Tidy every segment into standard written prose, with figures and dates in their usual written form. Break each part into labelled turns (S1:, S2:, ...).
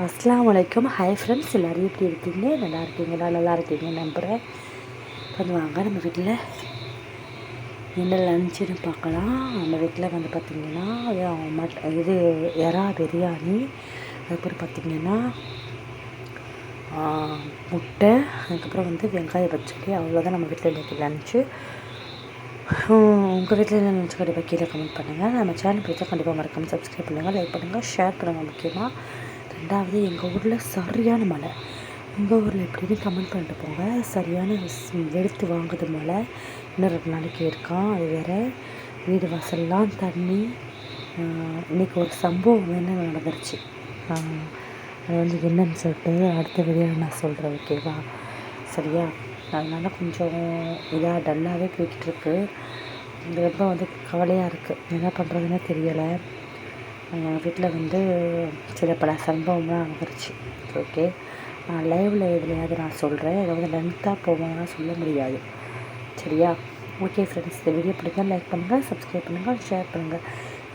S1: அஸ்ஸலாமு அலைக்கும். Hi friends, எல்லோரும் எப்படி இருக்கீங்க? நல்லா இருக்கீங்களா? நல்லா இருக்கீங்க நம்புகிறேன். வாங்க நம்ம வீட்டில் என்ன லஞ்சுன்னு பார்க்கலாம். நம்ம வீட்டில் வந்து பார்த்திங்கன்னா இது எறா பிரியாணி, அதுக்கப்புறம் பார்த்திங்கன்னா முட்டை, அதுக்கப்புறம் வந்து வெங்காய பச்சடி. அவ்வளோதான் நம்ம வீட்டில் இன்றைக்கி லஞ்சு. உங்கள் வீட்டில் என்ன லஞ்சு கண்டிப்பாக கீழே கமெண்ட் பண்ணுங்கள். நம்ம சேனல் பிடிச்சா கண்டிப்பாக மறக்காமல் சப்ஸ்கிரைப் பண்ணுங்கள், லைக் பண்ணுங்கள், ஷேர் பண்ணுங்கள். முக்கியமாக ரெண்டாவது, எங்கள் ஊரில் சரியான மழை. உங்கள் ஊரில் எப்படின்னு கமெண்ட் பண்ணிட்டு போங்க. சரியான வெளுத்து வாங்குது மழை. இன்னும் 2 நாளைக்கு இருக்கான். அது வேறு வீடு வாசல்லாம் தண்ணி. இன்றைக்கி ஒரு சம்பவம் என்ன நடந்துருச்சு, அது வந்து என்னன்னு சொல்லிட்டு அடுத்த வீடியோவில் நான் சொல்கிறேன், ஓகேவா? சரியா? அதனால் கொஞ்சம் இதாக டல்லாகவே போய்கிட்டுருக்கு. ரொம்ப வந்து கவலையாக இருக்குது. என்ன பண்ணுறதுன்னே தெரியலை. வீட்டில் வந்து சில பல சம்பவம்லாம் நடந்துருச்சு. ஓகே, நான் லைவில் எதுலையாவது நான் சொல்கிறேன். இதை வந்து லென்த்தாக போகணும்னா சொல்ல முடியாது. சரியா? ஓகே ஃப்ரெண்ட்ஸ், இந்த வீடியோ பிடிச்சா லைக் பண்ணுங்கள், சப்ஸ்கிரைப் பண்ணுங்கள், ஷேர் பண்ணுங்கள்.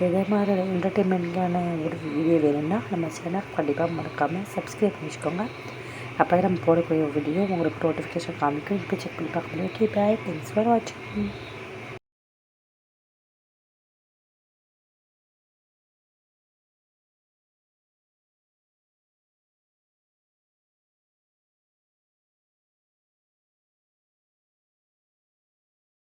S1: இதே மாதிரி என்டர்டெயின்மெண்ட்டான ஒரு வீடியோ வேணும்னா நம்ம சேனல் கண்டிப்பாக மறக்காமல் சப்ஸ்கிரைப் பண்ணி வச்சுக்கோங்க. அப்போ தான் நம்ம போடக்கூடிய வீடியோ உங்களுக்கு நோட்டிஃபிகேஷன் காமிக்கும். இப்போ செக் பண்ணி பார்க்க முடியும். Okay, bye. தேங்க்ஸ் ஃபார் வாட்சிங்.